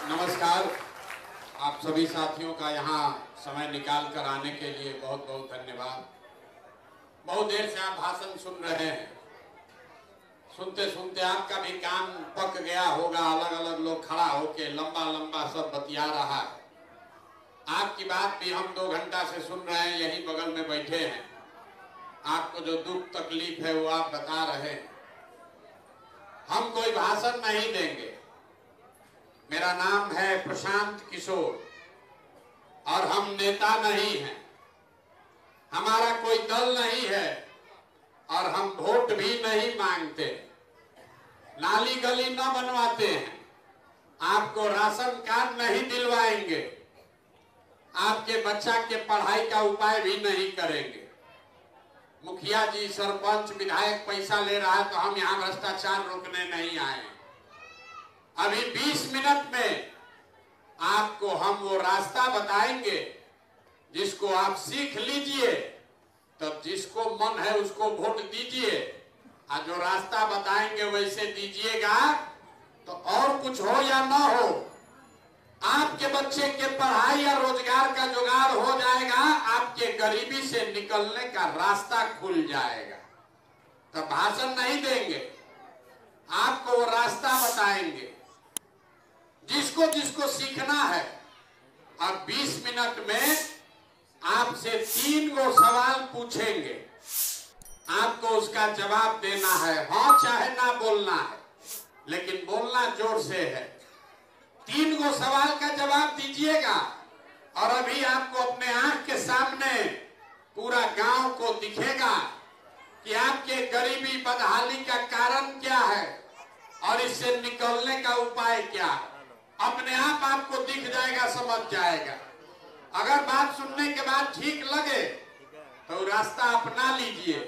नमस्कार। आप सभी साथियों का यहाँ समय निकाल कर आने के लिए बहुत बहुत धन्यवाद। बहुत देर से आप भाषण सुन रहे हैं। सुनते सुनते आपका भी कान पक गया होगा। अलग अलग लोग खड़ा होके लंबा लंबा सब बतिया रहा है। आपकी बात भी हम 2 घंटा से सुन रहे हैं, यही बगल में बैठे हैं। आपको जो दुख तकलीफ है वो आप बता रहे हैं। हम कोई भाषण नहीं देंगे। मेरा नाम है प्रशांत किशोर और हम नेता नहीं हैं। हमारा कोई दल नहीं है और हम वोट भी नहीं मांगते, नाली गली न बनवाते हैं, आपको राशन कार्ड नहीं दिलवाएंगे, आपके बच्चा के पढ़ाई का उपाय भी नहीं करेंगे। मुखिया जी, सरपंच, विधायक पैसा ले रहा है तो हम यहाँ भ्रष्टाचार रोकने नहीं आए। अभी 20 मिनट में आपको हम वो रास्ता बताएंगे जिसको आप सीख लीजिए, तब जिसको मन है उसको वोट दीजिए। और जो रास्ता बताएंगे वैसे दीजिएगा तो और कुछ हो या ना हो, आपके बच्चे के पढ़ाई या रोजगार का जुगाड़ हो जाएगा, आपके गरीबी से निकलने का रास्ता खुल जाएगा। तब भाषण नहीं देंगे, आपको वो रास्ता बताएंगे जिसको जिसको सीखना है। अब 20 मिनट में आपसे 3 गो सवाल पूछेंगे, आपको उसका जवाब देना है। हाँ चाहे ना बोलना है, लेकिन बोलना जोर से है। 3 गो सवाल का जवाब दीजिएगा और अभी आपको अपने आंख के सामने पूरा गांव को दिखेगा कि आपके गरीबी बदहाली का कारण क्या है और इससे निकलने का उपाय क्या है। अपने आप आपको दिख जाएगा, समझ जाएगा। अगर बात सुनने के बाद ठीक लगे तो रास्ता अपना लीजिए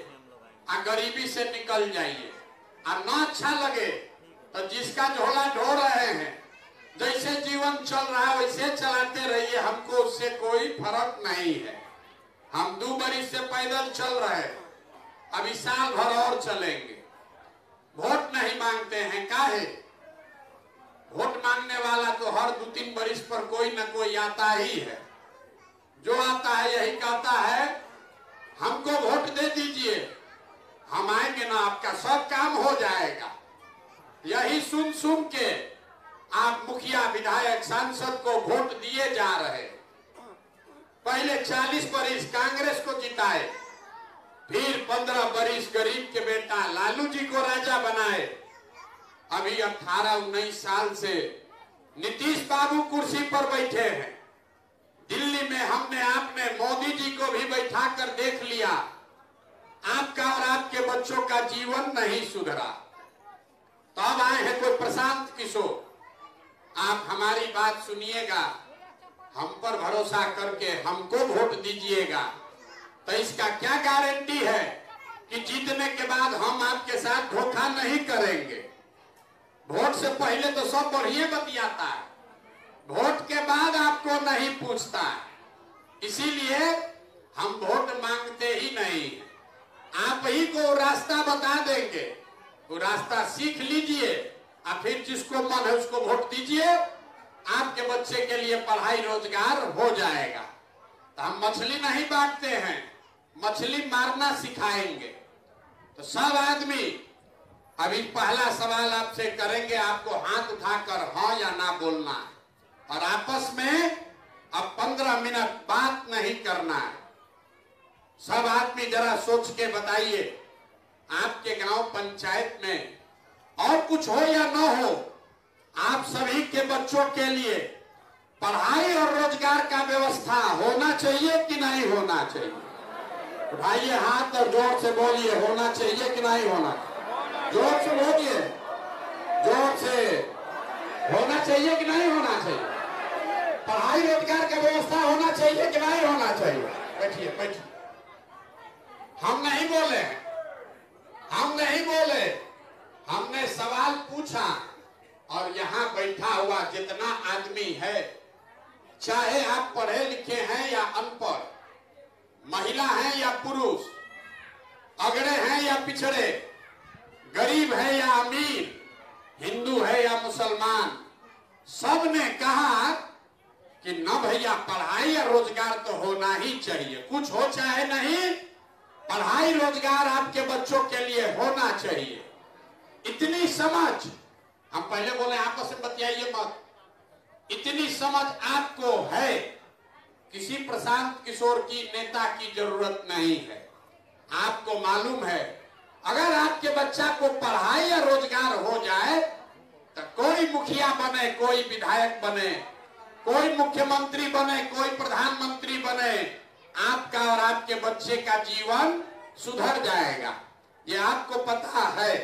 और गरीबी से निकल जाइए। और ना अच्छा लगे तो जिसका झोला ढो रहे हैं, जैसे जीवन चल रहा है वैसे चलाते रहिए, हमको उससे कोई फर्क नहीं है। हम 2 बरिस से पैदल चल रहे, अभी साल भर और चलेंगे। वोट नहीं मांगते हैं, काहे? वोट मांगने वाला तो हर 2-3 बरिस पर कोई न कोई आता ही है। जो आता है यही कहता है हमको वोट दे दीजिए, हम आएंगे ना, आपका सब काम हो जाएगा। यही सुन सुन के आप मुखिया, विधायक, सांसद को वोट दिए जा रहे। पहले 40 बरिस कांग्रेस को जिताए, फिर 15 बरिस गरीब के बेटा लालू जी को राजा बनाए। अभी 18-19 साल से नीतीश बाबू कुर्सी पर बैठे हैं। दिल्ली में हमने आपने मोदी जी को भी बैठा कर देख लिया, आपका और आपके बच्चों का जीवन नहीं सुधरा। तो अब आए हैं कोई प्रशांत किशोर। आप हमारी बात सुनिएगा, हम पर भरोसा करके हमको वोट दीजिएगा। तो इसका क्या गारंटी है कि जीतने के बाद हम आपके साथ धोखा नहीं करेंगे। वोट से पहले तो सब बढ़िया बतियाता है, वोट के बाद आपको नहीं पूछता है। इसीलिए हम वोट मांगते ही नहीं, आप ही को रास्ता बता देंगे। वो रास्ता सीख लीजिए और फिर जिसको मन है उसको वोट दीजिए। आपके बच्चे के लिए पढ़ाई रोजगार हो जाएगा। तो हम मछली नहीं बांटते हैं, मछली मारना सिखाएंगे। तो सब आदमी अभी पहला सवाल आपसे करेंगे, आपको हाथ उठाकर हाँ या ना बोलना है और आपस में अब 15 मिनट बात नहीं करना है। सब आदमी जरा सोच के बताइए, आपके गांव पंचायत में और कुछ हो या ना हो, आप सभी के बच्चों के लिए पढ़ाई और रोजगार का व्यवस्था होना चाहिए कि नहीं होना चाहिए? उठाइए हाथ और जोर से बोलिए, होना चाहिए कि नहीं होना चाहिए? जोर से बोलिए, जोर से। होना चाहिए कि नहीं होना चाहिए? पढ़ाई रोजगार का व्यवस्था होना चाहिए कि नहीं होना चाहिए? बैठिए बैठिए। हम नहीं बोले, हम नहीं बोले, हमने सवाल पूछा। और यहाँ बैठा हुआ जितना आदमी है, चाहे आप पढ़े लिखे हैं या अनपढ़, महिला हैं या पुरुष, अगड़े हैं या पिछड़े, गरीब है या अमीर, हिंदू है या मुसलमान, सब ने कहा कि न भैया, पढ़ाई और रोजगार तो होना ही चाहिए, कुछ हो चाहे नहीं, पढ़ाई रोजगार आपके बच्चों के लिए होना चाहिए। इतनी समझ, हम पहले बोले आपस में बतियाइए मत, इतनी समझ आपको है, किसी प्रशांत किशोर की नेता की जरूरत नहीं है। आपको मालूम है अगर आपके बच्चा को पढ़ाई या रोजगार हो जाए तो कोई मुखिया बने, कोई विधायक बने, कोई मुख्यमंत्री बने, कोई प्रधानमंत्री बने, आपका और आपके बच्चे का जीवन सुधर जाएगा। ये आपको पता है।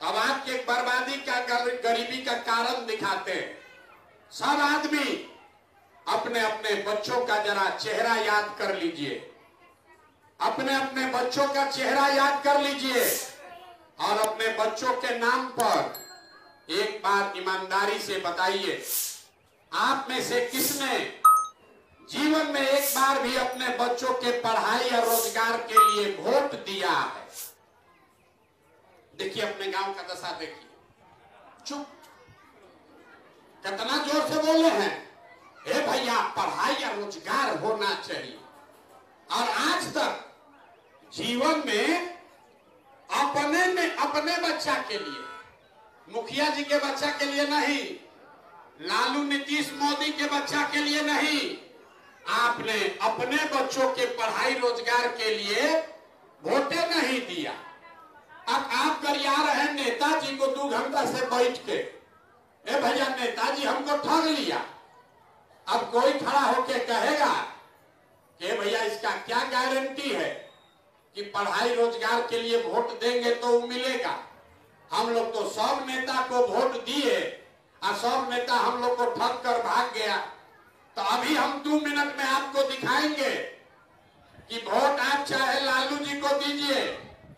अब आपके बर्बादी का, गरीबी का कारण दिखाते हैं। सब आदमी अपने अपने बच्चों का जरा चेहरा याद कर लीजिए, अपने अपने बच्चों का चेहरा याद कर लीजिए और अपने बच्चों के नाम पर एक बार ईमानदारी से बताइए, आप में से किसने जीवन में एक बार भी अपने बच्चों के पढ़ाई और रोजगार के लिए वोट दिया है? देखिए अपने गांव का दशा देखिए। चुप, कितना जोर से बोले हैं, हे भैया पढ़ाई और रोजगार होना चाहिए। और आज तक जीवन में अपने बच्चा के लिए, मुखिया जी के बच्चा के लिए नहीं, लालू नीतीश मोदी के बच्चा के लिए नहीं, आपने अपने बच्चों के पढ़ाई रोजगार के लिए वोटे नहीं दिया। अब आप गरिया रहे नेताजी को 2 घंटा से बैठ के, ए भैया नेताजी हमको ठग लिया। अब कोई खड़ा होके कहेगा कि भैया इसका क्या गारंटी है कि पढ़ाई रोजगार के लिए वोट देंगे तो वो मिलेगा? हम लोग तो सब नेता को वोट दिए और सब नेता हम लोग को ठग कर भाग गया। तो अभी हम 2 मिनट में आपको दिखाएंगे कि वोट आप चाहे लालू जी को दीजिए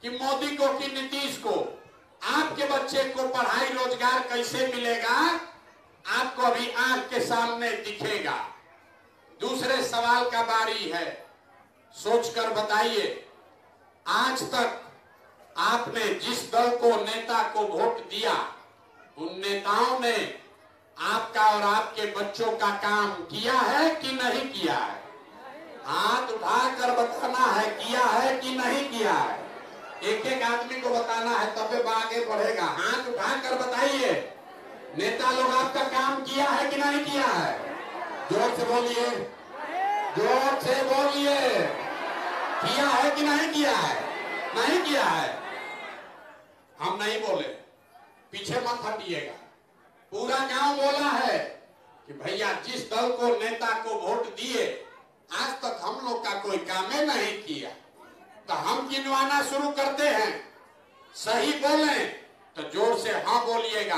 कि मोदी को कि नीतीश को, आपके बच्चे को पढ़ाई रोजगार कैसे मिलेगा आपको अभी आंख के सामने दिखेगा। दूसरे सवाल का बारी है, सोचकर बताइए, आज तक आपने जिस दल को, नेता को वोट दिया, उन नेताओं ने आपका और आपके बच्चों का काम किया है कि नहीं किया है? हाथ उठाकर बताना है, किया है कि नहीं किया है। एक एक आदमी को बताना है, तबे आगे बढ़ेगा। हाथ उठाकर बताइए, नेता लोग आपका काम किया है कि नहीं किया है? जोर से बोलिए, जोर से बोलिए, किया है कि नहीं किया है? नहीं किया है। हम नहीं बोले, पीछे मत हटिएगा। पूरा गांव बोला है कि भैया जिस दल को, नेता को वोट दिए, आज तक हम लोग का कोई काम नहीं किया। तो हम गिनवाना शुरू करते हैं। सही बोले तो जोर से हाँ बोलिएगा,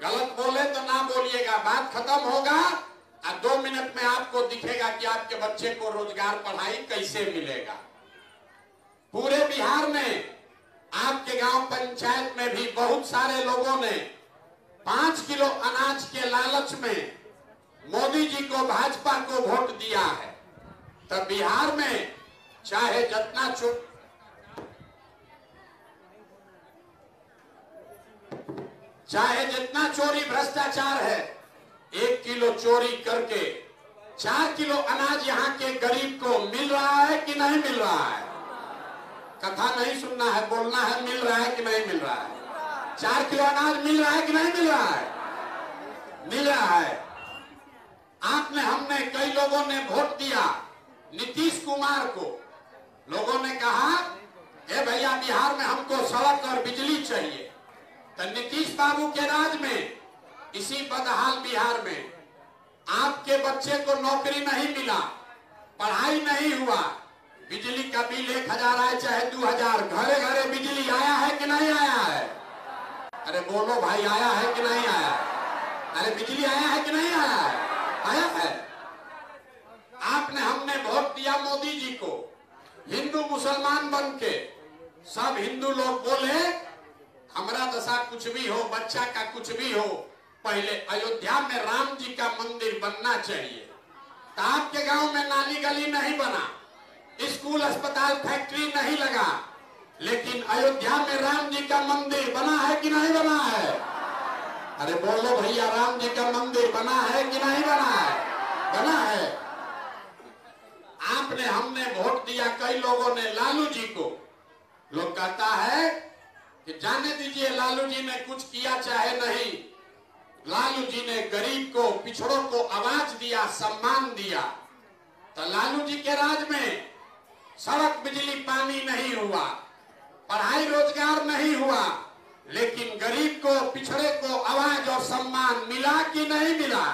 गलत बोले तो ना बोलिएगा। बात खत्म होगा और 2 मिनट में आपको दिखेगा कि आपके बच्चे को रोजगार, पढ़ाई कैसे मिलेगा। पूरे बिहार में, आपके गांव पंचायत में भी बहुत सारे लोगों ने 5 किलो अनाज के लालच में मोदी जी को, भाजपा को वोट दिया है। तब बिहार में चाहे जितना चोरी भ्रष्टाचार है, 1 किलो चोरी करके 4 किलो अनाज यहाँ के गरीब को मिल रहा है कि नहीं मिल रहा है? कथा नहीं सुनना है, बोलना है, मिल रहा है कि नहीं मिल रहा है? 4 किलो अनाज मिल रहा है कि नहीं मिल रहा है? मिल रहा है। आपने, हमने, कई लोगों ने वोट दिया नीतीश कुमार को। लोगों ने कहा, ए भैया बिहार में हमको सड़क और बिजली चाहिए। तो नीतीश बाबू के राज में, इसी बदहाल बिहार में आपके बच्चे को नौकरी नहीं मिला, पढ़ाई नहीं हुआ, बिजली का बिल 1000 आए चाहे 2000, घरे घरे बिजली आया है कि नहीं आया है? अरे बोलो भाई, आया है कि नहीं आया? अरे बिजली आया है कि नहीं आया है? आया है। आपने, हमने वोट दिया मोदी जी को। हिंदू मुसलमान बन के सब हिंदू लोग बोले हमारा दशा कुछ भी हो, बच्चा का कुछ भी हो, पहले अयोध्या में राम जी का मंदिर बनना चाहिए। तो आपके गांव में नाली गली नहीं बना, स्कूल अस्पताल फैक्ट्री नहीं लगा, लेकिन अयोध्या में राम जी का मंदिर बना है कि नहीं बना है? अरे बोलो भैया, राम जी का मंदिर बना है कि नहीं बना है? बना है। आपने हमने वोट दिया कई लोगों ने लालू जी को। लोग कहता है कि जाने दीजिए लालू जी ने कुछ किया चाहे नहीं, लालू जी ने गरीब को पिछड़ों को आवाज दिया, सम्मान दिया। तो लालू जी के राज में सड़क बिजली पानी नहीं हुआ, पढ़ाई रोजगार नहीं हुआ, लेकिन गरीब को पिछड़े को आवाज और सम्मान मिला कि नहीं मिला?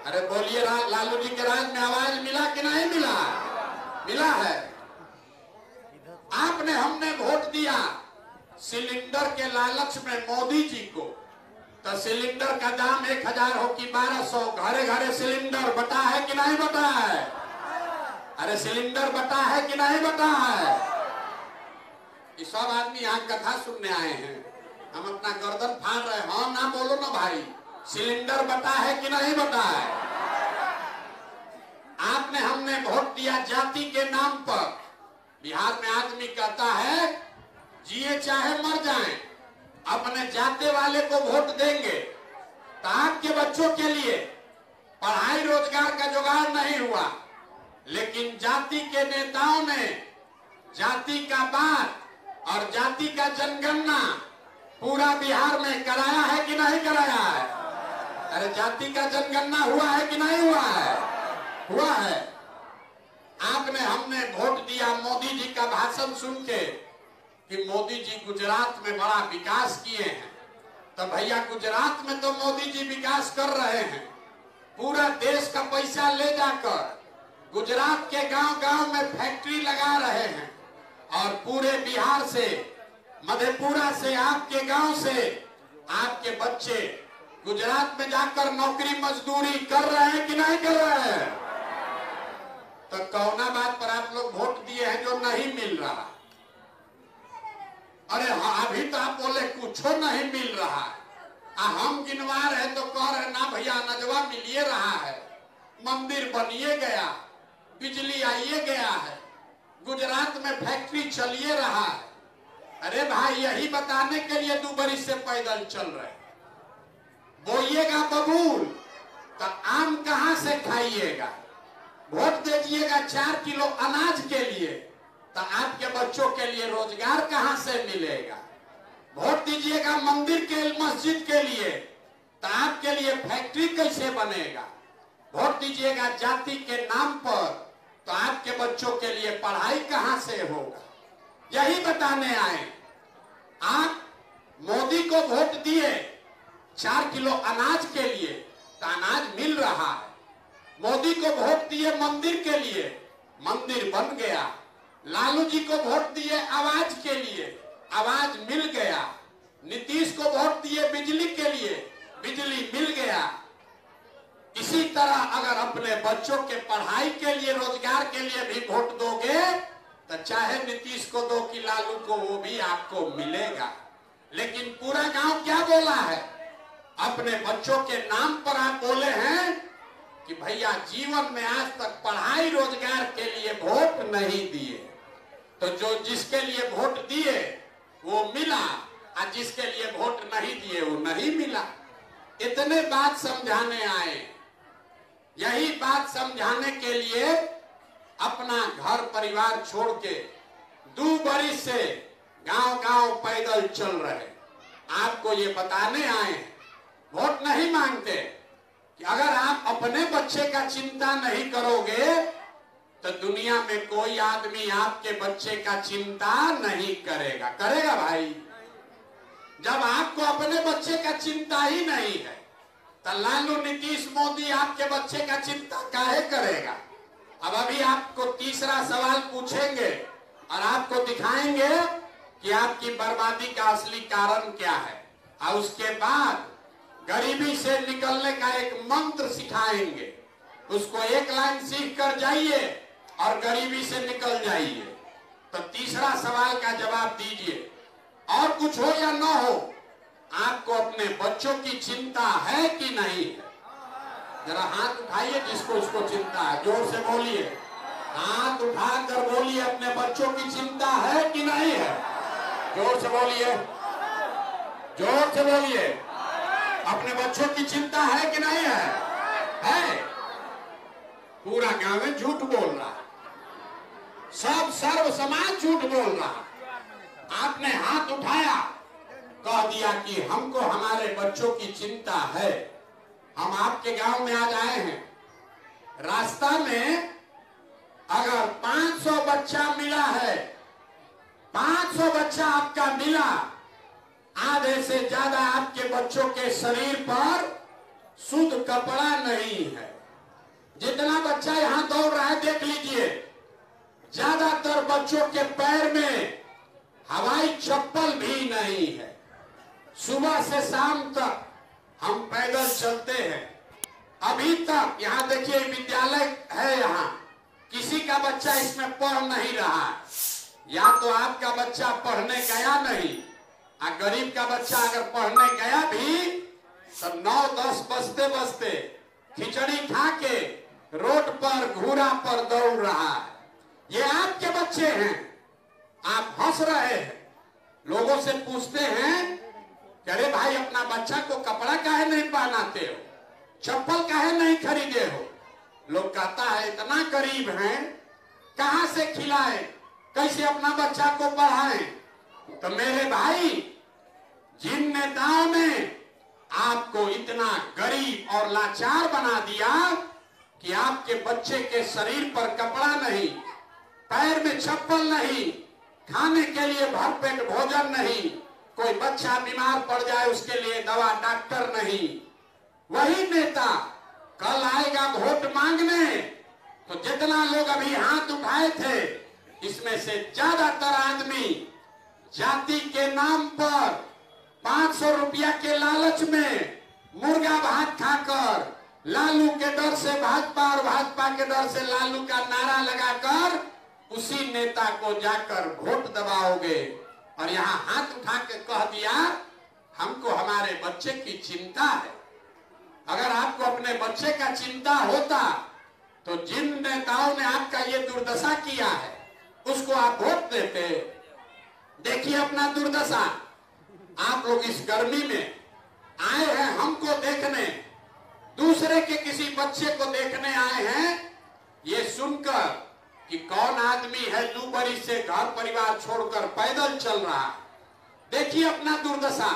अरे बोलिए, लालू जी के राज में आवाज मिला कि नहीं मिला? मिला है। आपने हमने वोट दिया सिलेंडर के लालच में मोदी जी को। तो सिलेंडर का दाम 1000 हो कि 1200, घरे घरे सिलेंडर बटा है कि नहीं बटा है? अरे सिलेंडर बटा है कि नहीं बटा है? ये सब आदमी यहाँ कथा सुनने आए हैं, हम अपना गर्दन फाड़ रहे हैं। हाँ ना बोलो ना भाई, सिलेंडर बटा है कि नहीं बटा है? आपने हमने वोट दिया जाति के नाम पर। बिहार में आदमी कहता है जिए चाहे मर जाएं, अपने जाते वाले को वोट देंगे। तो आपके बच्चों के लिए पढ़ाई रोजगार का जुगाड़ नहीं हुआ, लेकिन जाति के नेताओं ने जाति का बात और जाति का जनगणना पूरा बिहार में कराया है कि नहीं कराया है? अरे जाति का जनगणना हुआ है कि नहीं हुआ है? हुआ है। आपने हमने वोट दिया मोदी जी का भाषण सुन के कि मोदी जी गुजरात में बड़ा विकास किए हैं। तो भैया गुजरात में तो मोदी जी विकास कर रहे हैं, पूरा देश का पैसा ले जाकर गुजरात के गांव-गांव में फैक्ट्री लगा रहे हैं, और पूरे बिहार से, मधेपुरा से, आपके गांव से आपके बच्चे गुजरात में जाकर नौकरी मजदूरी कर रहे हैं कि नहीं कर रहे हैं? तो कौना बात पर आप लोग वोट दिए हैं जो नहीं मिल रहा? अरे हाँ, अभी तो आप बोले कुछ नहीं मिल रहा है, हम गिनवा रहे तो कह रहे ना भैया नजवा मिलिए रहा है, मंदिर बनिए गया, बिजली आइए गया है, गुजरात में फैक्ट्री चलिए रहा है। अरे भाई यही बताने के लिए 2 बरिस से पैदल चल रहे। बोइएगा बबूल तो आम कहां से खाइएगा? वोट दीजिएगा 4 किलो अनाज के लिए तो आपके बच्चों के लिए रोजगार कहां से मिलेगा? वोट दीजिएगा मंदिर के मस्जिद के लिए तो आपके लिए फैक्ट्री कैसे बनेगा? वोट दीजिएगा जाति के नाम पर तो आपके बच्चों के लिए पढ़ाई कहां से होगा? यही बताने आए। आप मोदी को वोट दिए 4 किलो अनाज के लिए तो अनाज मिल रहा है। मोदी को वोट दिए मंदिर के लिए, मंदिर बन गया। लालू जी को वोट दिए आवाज के लिए, आवाज मिल गया। नीतीश को वोट दिए बिजली के लिए, बिजली मिल गया। इसी तरह अगर अपने बच्चों के पढ़ाई के लिए, रोजगार के लिए भी वोट दोगे तो चाहे नीतीश को दो कि लालू को, वो भी आपको मिलेगा। लेकिन पूरा गांव क्या बोला है? अपने बच्चों के नाम पर आप बोले हैं कि भैया जीवन में आज तक पढ़ाई रोजगार के लिए वोट नहीं दिए, तो जो जिसके लिए वोट दिए वो मिला, और जिसके लिए वोट नहीं दिए वो नहीं मिला। इतने बात समझाने आए। यही बात समझाने के लिए अपना घर परिवार छोड़ के 2 बरिस से गांव-गांव पैदल चल रहे। आपको ये बताने आए, वोट नहीं मांगते कि अगर आप अपने बच्चे का चिंता नहीं करोगे तो दुनिया में कोई आदमी आपके बच्चे का चिंता नहीं करेगा। करेगा भाई? जब आपको अपने बच्चे का चिंता ही नहीं है तो लालू, नीतीश, मोदी आपके बच्चे का चिंता काहे करेगा? अब अभी आपको तीसरा सवाल पूछेंगे और आपको दिखाएंगे कि आपकी बर्बादी का असली कारण क्या है, और उसके बाद गरीबी से निकलने का एक मंत्र सिखाएंगे। उसको एक लाइन सीख कर जाइए और गरीबी से निकल जाइए। तो तीसरा सवाल का जवाब दीजिए। और कुछ हो या न हो, आपको अपने बच्चों की चिंता है कि नहीं है? जरा हाथ उठाइए जिसको इसको चिंता है, जोर से बोलिए। हाथ उठाकर बोलिए, अपने बच्चों की चिंता है कि नहीं है? जोर से बोलिए, जोर से बोलिए। अपने बच्चों की चिंता है कि नहीं है? गांव में झूठ बोल रहा, सब सर्व समाज झूठ बोल रहा। आपने हाथ उठाया, कह दिया कि हमको हमारे बच्चों की चिंता है। हम आपके गांव में आज आए हैं, रास्ता में अगर 500 बच्चा मिला है, 500 बच्चा आपका मिला, आधे से ज्यादा आपके बच्चों के शरीर पर शुद्ध कपड़ा नहीं है। जितना बच्चा यहां दौड़ रहा है देख लीजिए, ज्यादातर बच्चों के पैर में हवाई चप्पल भी नहीं है। सुबह से शाम तक हम पैदल चलते हैं। अभी तक यहाँ देखिए विद्यालय है, यहाँ किसी का बच्चा इसमें पढ़ नहीं रहा है। या तो आपका बच्चा पढ़ने गया नहीं, और गरीब का बच्चा अगर पढ़ने गया भी तो 9-10 बजते बजते खिचड़ी खा के रोड पर घूरा पर दौड़ रहा है। ये आपके बच्चे हैं, आप हंस रहे हैं। लोगों से पूछते हैं कि अरे भाई अपना बच्चा को कपड़ा काहे नहीं पहनाते हो, चप्पल काहे नहीं खरीदे हो। लोग कहता है इतना गरीब हैं, कहां से खिलाए, कैसे अपना बच्चा को पढ़ाएं। तो मेरे भाई, जिन नेताओं ने आपको इतना गरीब और लाचार बना दिया कि आपके बच्चे के शरीर पर कपड़ा नहीं, पैर में चप्पल नहीं, खाने के लिए भरपेट भोजन नहीं, कोई बच्चा बीमार पड़ जाए उसके लिए दवा डॉक्टर नहीं, वही नेता कल आएगा वोट मांगने। तो जितना लोग अभी हाथ उठाए थे, इसमें से ज्यादातर आदमी जाति के नाम पर 500 रुपया के लालच में मुर्गा भात खाकर, लालू के डर से भाजपा और भाजपा के डर से लालू का नारा लगाकर उसी नेता को जाकर वोट दबाओगे। और यहाँ हाथ उठा के कह दिया हमको हमारे बच्चे की चिंता है। अगर आपको अपने बच्चे का चिंता होता तो जिन नेताओं ने आपका ये दुर्दशा किया है उसको आप वोट देते। देखिए अपना दुर्दशा। आप लोग इस गर्मी में आए हैं हमको देखने, दूसरे के किसी बच्चे को देखने आए हैं, ये सुनकर कि कौन आदमी है 2 बरिस से घर परिवार छोड़कर पैदल चल रहा है। देखिए अपना दुर्दशा।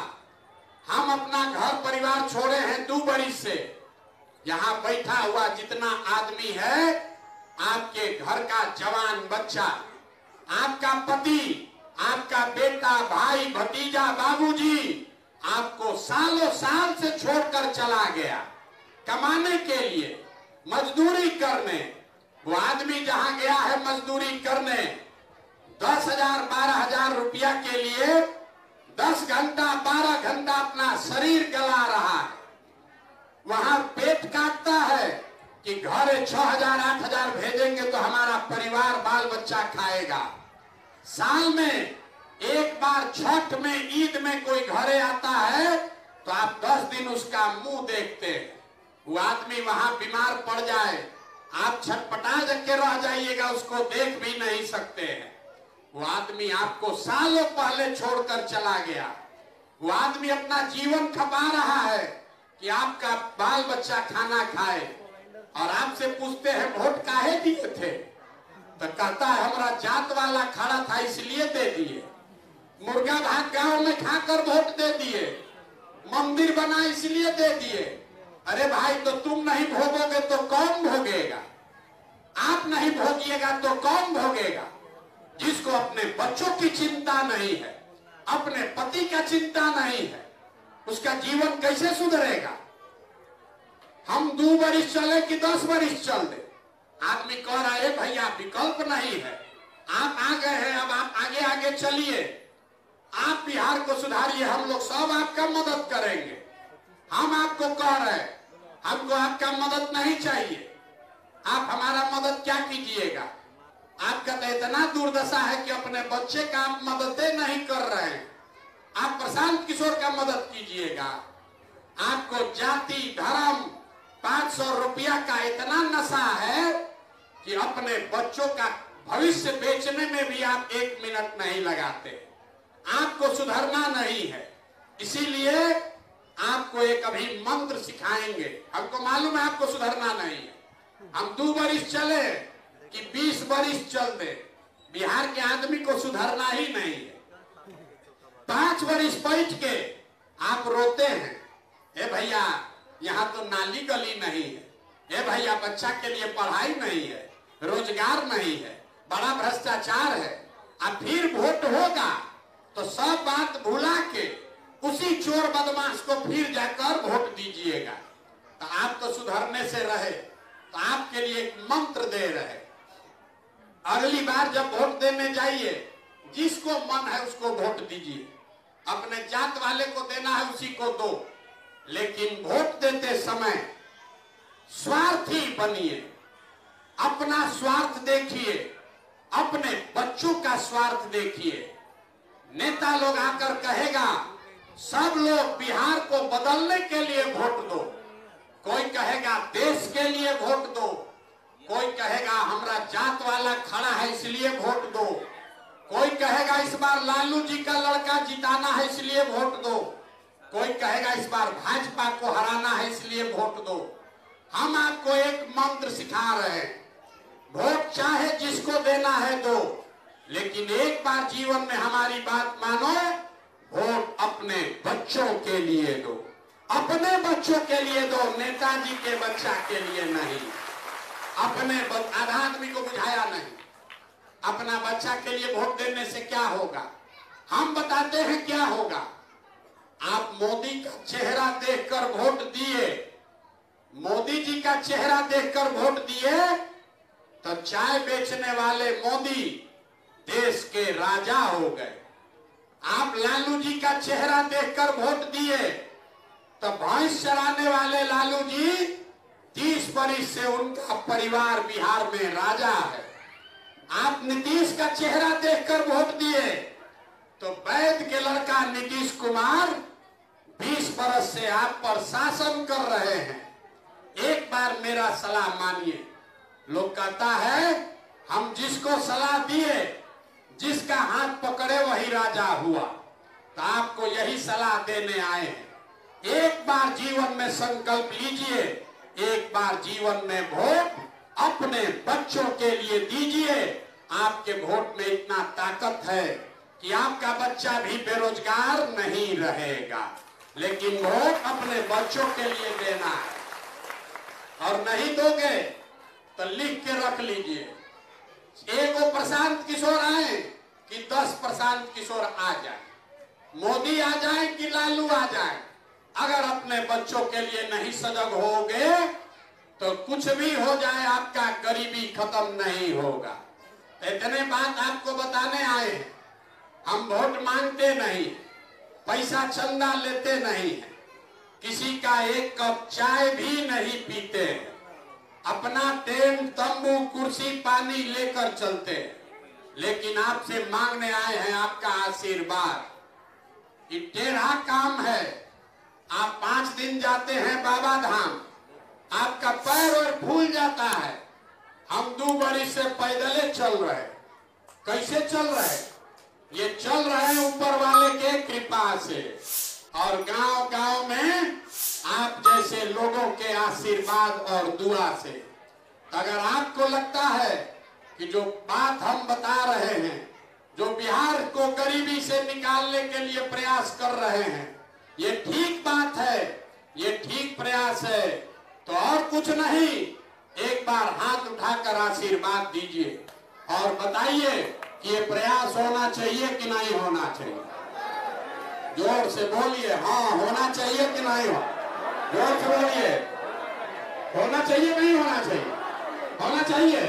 हम अपना घर परिवार छोड़े हैं 2 बरिस से। यहाँ बैठा हुआ जितना आदमी है, आपके घर का जवान बच्चा, आपका पति, आपका बेटा, भाई, भतीजा, बाबूजी आपको सालों साल से छोड़कर चला गया कमाने के लिए, मजदूरी करने। वो आदमी जहां गया है मजदूरी करने, 10,000 12,000 रुपया के लिए 10 घंटा 12 घंटा अपना शरीर गला रहा है। वहां पेट काटता है कि घर 6,000 8,000 भेजेंगे तो हमारा परिवार बाल बच्चा खाएगा। साल में एक बार छठ में, ईद में कोई घरे आता है तो आप 10 दिन उसका मुंह देखते हैं। वो आदमी वहां बीमार पड़ जाए, आप छटपटा के रह जाइएगा, उसको देख भी नहीं सकते हैं। वो आदमी आपको सालों पहले छोड़कर चला गया। वो आदमी अपना जीवन खपा रहा है कि आपका बाल बच्चा खाना खाए। और आपसे पूछते हैं वोट काहे दिए थे, तो कहता है हमारा जात वाला खड़ा था इसलिए दे दिए, मुर्गा भात गांव में खाकर वोट दे दिए, मंदिर बना इसलिए दे दिए। अरे भाई, तो तुम नहीं भोगोगे तो कौन भोगेगा? आप नहीं भोगिएगा तो कौन भोगेगा? जिसको अपने बच्चों की चिंता नहीं है, अपने पति का चिंता नहीं है, उसका जीवन कैसे सुधरेगा? हम 2 बरिस चले कि 10 बरिस चल दे? आदमी कह रहा है भैया विकल्प नहीं है, आप आ गए हैं, अब आप आगे आगे चलिए, आप बिहार को सुधारिए, हम लोग सब आपका मदद करेंगे। हम आपको कह रहे हैं हमको आपका मदद नहीं चाहिए, आप हमारा मदद क्या कीजिएगा? आपका तो इतना दुर्दशा है कि अपने बच्चे का आप मददें नहीं कर रहे हैं। आप प्रशांत किशोर का मदद कीजिएगा। आपको जाति धर्म 500 रुपया का इतना नशा है कि अपने बच्चों का भविष्य बेचने में भी आप 1 मिनट नहीं लगाते। आपको सुधरना नहीं है, इसीलिए आपको एक अभी मंत्र सिखाएंगे। हमको मालूम है आपको सुधरना नहीं है, हम 2 बरिस चले कि 20 बरिस चल दे, बिहार के आदमी को सुधरना ही नहीं है। 5 बरिस बैठ के आप रोते हैं, ए भैया यहाँ तो नाली गली नहीं है, ए भैया बच्चा के लिए पढ़ाई नहीं है, रोजगार नहीं है, बड़ा भ्रष्टाचार है। अब फिर वोट होगा तो सब बात भुला के उसी चोर बदमाश को फिर जाकर वोट दीजिएगा। तो आप तो सुधरने से रहे, तो आपके लिए एक मंत्र दे रहे, अगली बार जब वोट देने जाइए जिसको मन है उसको वोट दीजिए, अपने जात वाले को देना है उसी को दो, लेकिन वोट देते समय स्वार्थी बनिए, अपना स्वार्थ देखिए, अपने बच्चों का स्वार्थ देखिए। नेता लोग आकर कहेगा सब लोग बिहार को बदलने के लिए वोट दो, कोई कहेगा देश के लिए वोट दो, कोई कहेगा हमारा जात वाला खड़ा है इसलिए वोट दो, कोई कहेगा इस बार लालू जी का लड़का जिताना है इसलिए वोट दो, कोई कहेगा इस बार भाजपा को हराना है इसलिए वोट दो। हम आपको एक मंत्र सिखा रहे हैं, वोट चाहे जिसको देना है दो, लेकिन एक बार जीवन में हमारी बात मानो, वोट अपने बच्चों के लिए दो, अपने बच्चों के लिए दो, नेताजी के बच्चा के लिए नहीं। अपने आधा आदमी को बुझाया नहीं, अपना बच्चा के लिए वोट देने से क्या होगा हम बताते हैं क्या होगा। आप मोदी का चेहरा देखकर वोट दिए, मोदी जी का चेहरा देखकर वोट दिए तो चाय बेचने वाले मोदी देश के राजा हो गए। आप लालू जी का चेहरा देखकर वोट दिए तो भैंस चराने वाले लालू जी 30 बरिस से उनका परिवार बिहार में राजा है। आप नीतीश का चेहरा देखकर वोट दिए तो वैद के लड़का नीतीश कुमार 20 बरस से आप पर शासन कर रहे हैं। एक बार मेरा सलाह मानिए, लोग कहता है हम जिसको सलाह दिए, जिसका हाथ पकड़े वही राजा हुआ, तो आपको यही सलाह देने आए हैं। एक बार जीवन में संकल्प लीजिए, एक बार जीवन में वोट अपने बच्चों के लिए दीजिए। आपके वोट में इतना ताकत है कि आपका बच्चा भी बेरोजगार नहीं रहेगा, लेकिन वोट अपने बच्चों के लिए देना है। और नहीं दोगे तो लिख के रख लीजिए, एक वो प्रशांत किशोर आए कि 10 प्रशांत किशोर आ जाए, मोदी आ जाए कि लालू आ जाए, अगर अपने बच्चों के लिए नहीं सजग होगे तो कुछ भी हो जाए आपका गरीबी खत्म नहीं होगा। इतने बात आपको बताने आए हैं। हम वोट मांगते नहीं, पैसा चंदा लेते नहीं है, किसी का एक कप चाय भी नहीं पीते, अपना टेंट तंबू कुर्सी पानी लेकर चलते, लेकिन आपसे मांगने आए हैं आपका आशीर्वाद। ये टेढ़ा काम है। आप 5 दिन जाते हैं बाबा धाम, आपका पैर और फूल जाता है। हम 2 बरिस से पैदले चल रहे, कैसे चल रहे? ये चल रहे हैं ऊपर वाले के कृपा से, और गांव गांव में आप जैसे लोगों के आशीर्वाद और दुआ से। अगर आपको लगता है कि जो बात हम बता रहे हैं, जो बिहार को गरीबी से निकालने के लिए प्रयास कर रहे हैं, ये ठीक बात है, ये ठीक प्रयास है, तो और कुछ नहीं, एक बार हाथ उठाकर आशीर्वाद दीजिए और बताइए कि ये प्रयास होना चाहिए कि नहीं होना चाहिए। जोर से बोलिए, हाँ होना चाहिए कि नहीं हो, जोर से बोलिए, होना चाहिए नहीं होना चाहिए, होना चाहिए।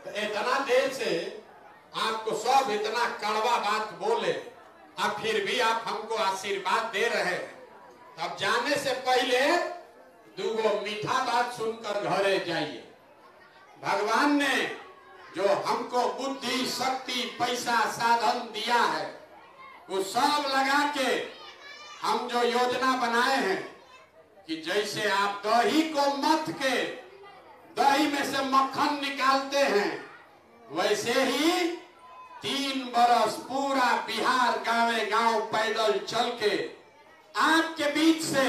तो इतना देर से आपको सब इतना कड़वा बात बोले, अब फिर भी आप हमको आशीर्वाद दे रहे हैं। अब जाने से पहले 2 मीठा बात सुनकर घरे जाइए। भगवान ने जो हमको बुद्धि शक्ति पैसा साधन दिया है, वो सब लगा के हम जो योजना बनाए हैं कि जैसे आप दही को मथ के दही में से मक्खन निकालते हैं, वैसे ही 3 बरस पूरा बिहार गांवे गांव पैदल चल के आपके बीच से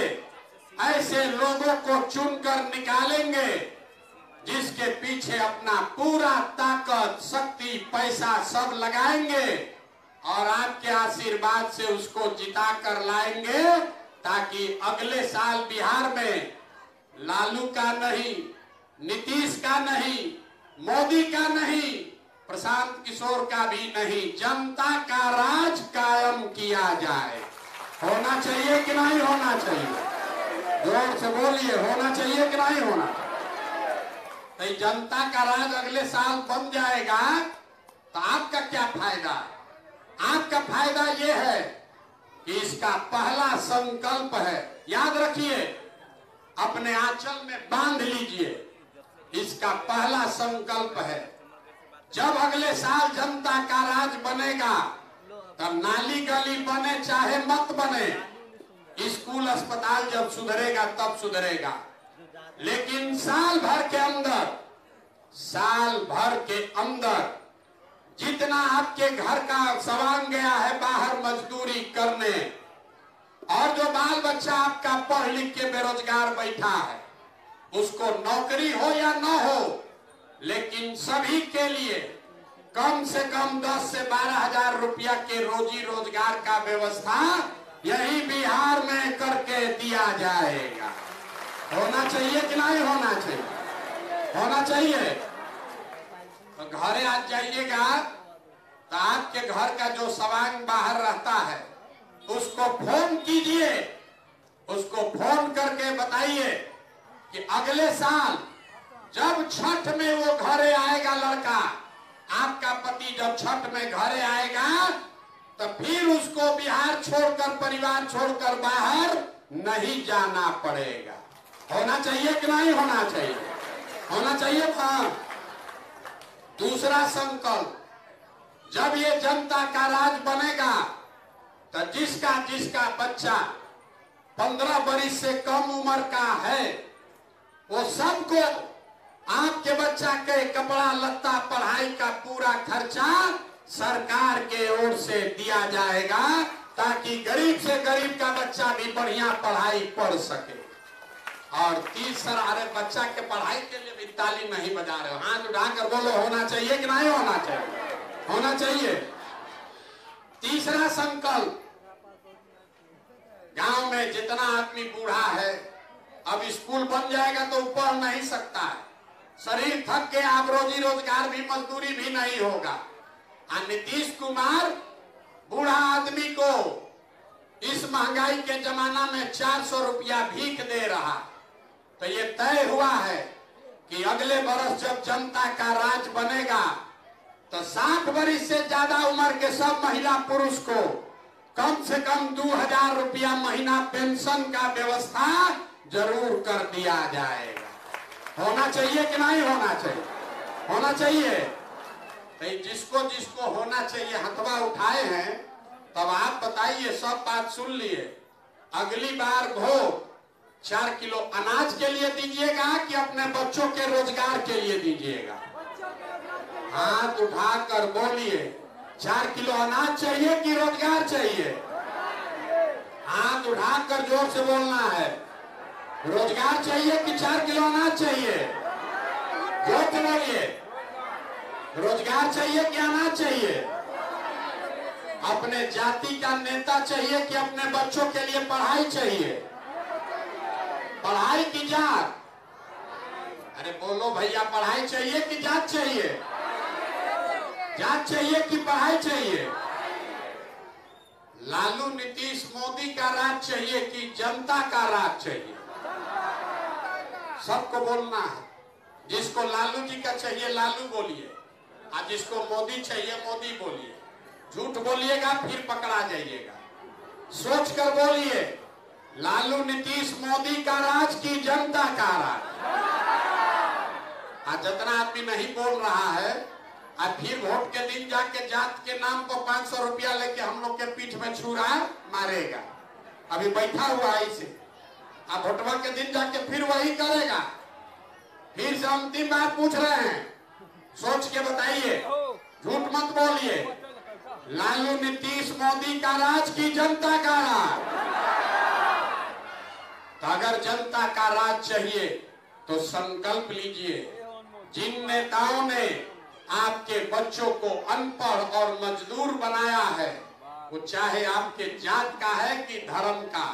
ऐसे लोगों को चुनकर निकालेंगे जिसके पीछे अपना पूरा ताकत, शक्ति, पैसा सब लगाएंगे और आपके आशीर्वाद से उसको जिता कर लाएंगे, ताकि अगले साल बिहार में लालू का नहीं, नीतीश का नहीं, मोदी का नहीं, प्रशांत किशोर का भी नहीं, जनता का राज कायम किया जाए। होना चाहिए कि नहीं होना चाहिए? जोर से बोलिए, होना चाहिए कि नहीं होना? तो जनता का राज अगले साल बन जाएगा तो आपका क्या फायदा? आपका फायदा यह है कि इसका पहला संकल्प है, याद रखिए, अपने आंचल में बांध लीजिए, इसका पहला संकल्प है, जब अगले साल जनता का राज बनेगा तब नाली गली बने चाहे मत बने, स्कूल अस्पताल जब सुधरेगा तब सुधरेगा, लेकिन साल भर के अंदर जितना आपके घर का सवांग गया है बाहर मजदूरी करने, और जो बाल बच्चा आपका पढ़ लिख के बेरोजगार बैठा है, उसको नौकरी हो या न हो, लेकिन सभी के लिए कम से कम 10 से 12 हजार रुपया के रोजी रोजगार का व्यवस्था यही बिहार में करके दिया जाएगा। होना चाहिए कि नहीं होना चाहिए? होना चाहिए। तो घरे आज जाइएगा तो आपके घर का जो सवांग बाहर रहता है उसको फोन कीजिए, उसको फोन करके बताइए कि अगले साल जब छठ में वो घरे आएगा, लड़का आपका पति जब छठ में घरे आएगा तो फिर उसको बिहार छोड़कर, परिवार छोड़कर बाहर नहीं जाना पड़ेगा। होना चाहिए कि नहीं होना चाहिए? होना चाहिए। हाँ। दूसरा संकल्प, जब ये जनता का राज बनेगा तो जिसका बच्चा 15 वर्ष से कम उम्र का है वो सबको आपके बच्चा के कपड़ा लत्ता पढ़ाई का पूरा खर्चा सरकार के ओर से दिया जाएगा, ताकि गरीब से गरीब का बच्चा भी बढ़िया पढ़ाई पढ़ सके। और तीसरा, अरे बच्चा के पढ़ाई के लिए भी ताली नहीं बजा रहे हो, हाथ उठाकर बोलो, होना चाहिए कि नहीं होना चाहिए? होना चाहिए। तीसरा संकल्प, गांव में जितना आदमी बूढ़ा है, अब स्कूल बन जाएगा तो पढ़ नहीं सकता है, शरीर थक के आप रोजी रोजगार भी, मजदूरी भी नहीं होगा। नीतीश कुमार बूढ़ा आदमी को इस महंगाई के जमाना में 400 रुपया भीख दे रहा, तो ये तय हुआ है कि अगले बरस जब जनता का राज बनेगा तो 60 वर्ष से ज्यादा उम्र के सब महिला पुरुष को कम से कम 2000 रुपया महीना पेंशन का व्यवस्था जरूर कर दिया जाएगा। होना चाहिए कि नहीं होना चाहिए? होना चाहिए। तो जिसको जिसको होना चाहिए हथवा उठाए हैं, तब आप बताइए, सब बात सुन लिए, अगली बार वोट 4 किलो अनाज के लिए दीजिएगा कि अपने बच्चों के रोजगार के लिए दीजिएगा? हाथ उठाकर बोलिए, 4 किलो अनाज चाहिए कि रोजगार चाहिए? हाथ उठाकर जोर से बोलना है, रोजगार चाहिए कि 4 किलो अनाज चाहिए? जोर से बोलिए, रोजगार चाहिए कि अनाज चाहिए? अपने जाति का नेता चाहिए कि अपने बच्चों के लिए पढ़ाई चाहिए? पढ़ाई की जात? अरे बोलो भैया, पढ़ाई चाहिए कि जात चाहिए? जात चाहिए कि पढ़ाई चाहिए? लालू नीतीश मोदी का राज चाहिए कि जनता का राज चाहिए? सबको बोलना है। जिसको लालू जी का चाहिए लालू बोलिए, और जिसको मोदी चाहिए मोदी बोलिए। झूठ बोलिएगा फिर पकड़ा जाइएगा। सोच कर बोलिए, लालू नीतीश मोदी का राज की जनता का राज? आज जितना आदमी नहीं बोल रहा है, आज फिर वोट के दिन जाके जात के नाम को 500 रुपया लेके हम लोग के पीठ में छुरा मारेगा। अभी बैठा हुआ है इसे, अब वोटवा के दिन जाके फिर वही करेगा। फिर से अंतिम बार पूछ रहे हैं, सोच के बताइए, झूठ मत बोलिए। लालू नीतीश मोदी का राज की जनता का राज? तो अगर जनता का राज चाहिए तो संकल्प लीजिए। जिन नेताओं ने आपके बच्चों को अनपढ़ और मजदूर बनाया है, वो चाहे आपके जात का है कि धर्म का,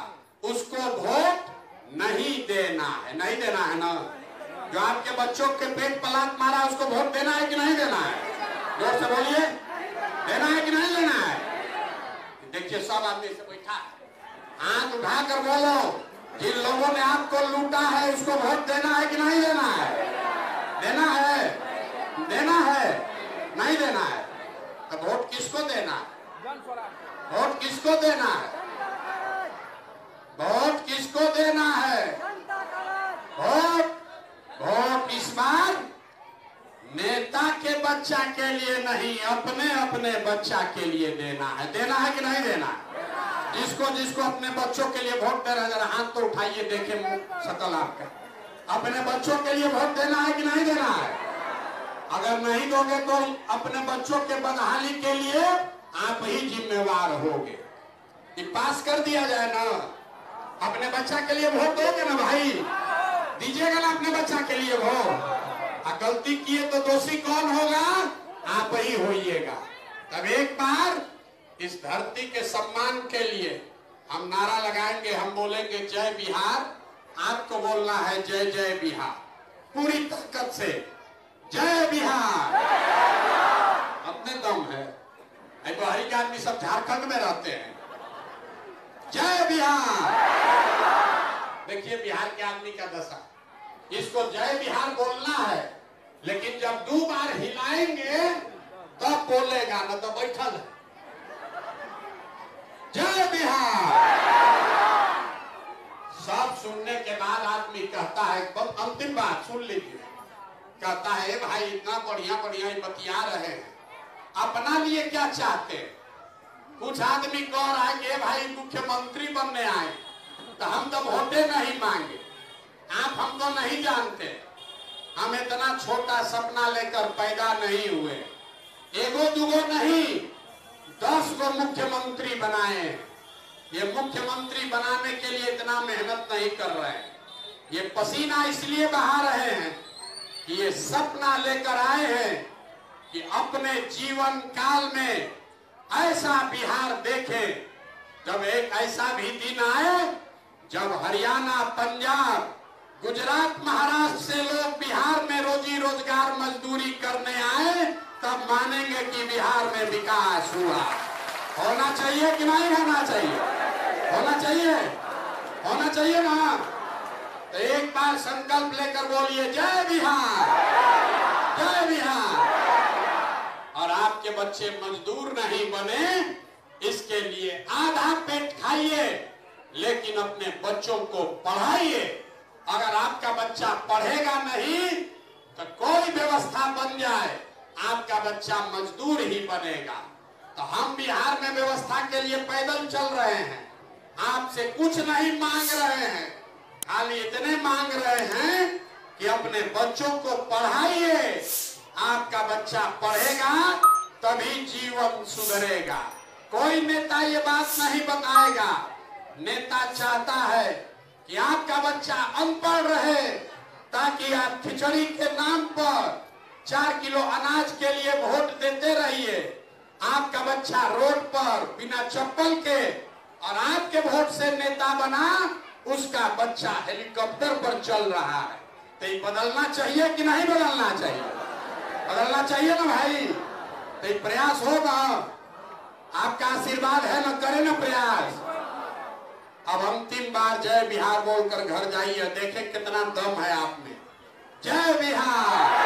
उसको वोट नहीं देना है। नहीं देना है ना? जो आपके बच्चों के पेट पलाट मारा उसको वोट देना है कि नहीं देना है? जोर से बोलिए, देना है कि नहीं देना है? देखिए सब आदमी से बैठा है, हाथ उठाकर बोलो, जिन लोगों ने आपको लूटा है उसको वोट देना है कि नहीं देना है? देना है? देना है? नहीं देना है? तो वोट किसको देना है? वोट किसको देना है? वोट किसको देना है? वोट इस बार नेता के बच्चा के लिए नहीं, अपने अपने बच्चा के लिए देना है। देना है कि नहीं देना है? जिसको जिसको अपने बच्चों के लिए वोट दे रहे हैं जरा हाथ तो उठाइए, देखे शकल आपका। अपने बच्चों के लिए वोट देना है कि नहीं देना है? अगर नहीं दोगे तो अपने बच्चों के बदहाली के लिए आप ही जिम्मेवार होगे। ये पास कर दिया जाए ना, अपने बच्चा के लिए वोट दोगे ना भाई, दीजिएगा ना अपने बच्चा के लिए वोट। गलती किए तो दोषी कौन होगा? आप ही होइएगा। तब एक बार इस धरती के सम्मान के लिए हम नारा लगाएंगे, हम बोलेंगे जय बिहार। आपको बोलना है जय जय बिहार, पूरी ताकत से जय बिहार। अपने दम है, बाहरी के आदमी सब झारखंड में रहते हैं। जय बिहार। देखिए बिहार के आदमी का दशा, इसको जय बिहार बोलना है, लेकिन जब 2 बार हिलाएंगे तब बोलेगा, न तो बैठल है। जय बिहार। सब सुनने के बाद आदमी कहता है, अंतिम बात सुन लीजिए, कहता है भाई इतना बढ़िया बढ़िया बतिया रहे हैं, अपना लिए क्या चाहते? कुछ आदमी कह रहा है कि भाई मुख्यमंत्री बनने आए तो हम तो वोटे नहीं मांगे, आप हमको नहीं जानते, हम इतना छोटा सपना लेकर पैदा नहीं हुए, एगो दुगो नहीं 10 गो मुख्यमंत्री बनाए। ये मुख्यमंत्री बनाने के लिए इतना मेहनत नहीं कर रहे हैं, ये पसीना इसलिए बहा रहे हैं कि ये सपना लेकर आए हैं कि अपने जीवन काल में ऐसा बिहार देखें, जब एक ऐसा भी दिन आए जब हरियाणा, पंजाब, गुजरात, महाराष्ट्र से लोग बिहार में रोजी रोजगार मजदूरी करने आए, तब मानेंगे कि बिहार में विकास हुआ। होना चाहिए कि नहीं होना चाहिए? होना चाहिए, होना चाहिए ना? तो एक बार संकल्प लेकर बोलिए जय बिहार, जय बिहार। और आपके बच्चे मजदूर नहीं बने, इसके लिए आधा पेट खाइए, लेकिन अपने बच्चों को पढ़ाइए। अगर आपका बच्चा पढ़ेगा नहीं तो कोई व्यवस्था बन जाए, आपका बच्चा मजदूर ही बनेगा। तो हम बिहार में व्यवस्था के लिए पैदल चल रहे हैं, आपसे कुछ नहीं मांग रहे हैं, खाली इतने मांग रहे हैं कि अपने बच्चों को पढ़ाइए। आपका बच्चा पढ़ेगा तभी जीवन सुधरेगा। कोई नेता ये बात नहीं बताएगा। नेता चाहता है कि आपका बच्चा अनपढ़ रहे, ताकि आप खिचड़ी के नाम पर 4 किलो अनाज के लिए वोट देते रहिए। आपका बच्चा रोड पर बिना चप्पल के और आपके वोट से नेता बना, उसका बच्चा हेलीकॉप्टर पर चल रहा है। तो ये बदलना चाहिए कि नहीं बदलना चाहिए? बदलना चाहिए ना भाई। तो ये प्रयास होगा, आपका आशीर्वाद है ना, करें ना प्रयास। अब अंतिम बार जय बिहार बोलकर घर जाइए, देखें कितना दम है आप में। जय बिहार।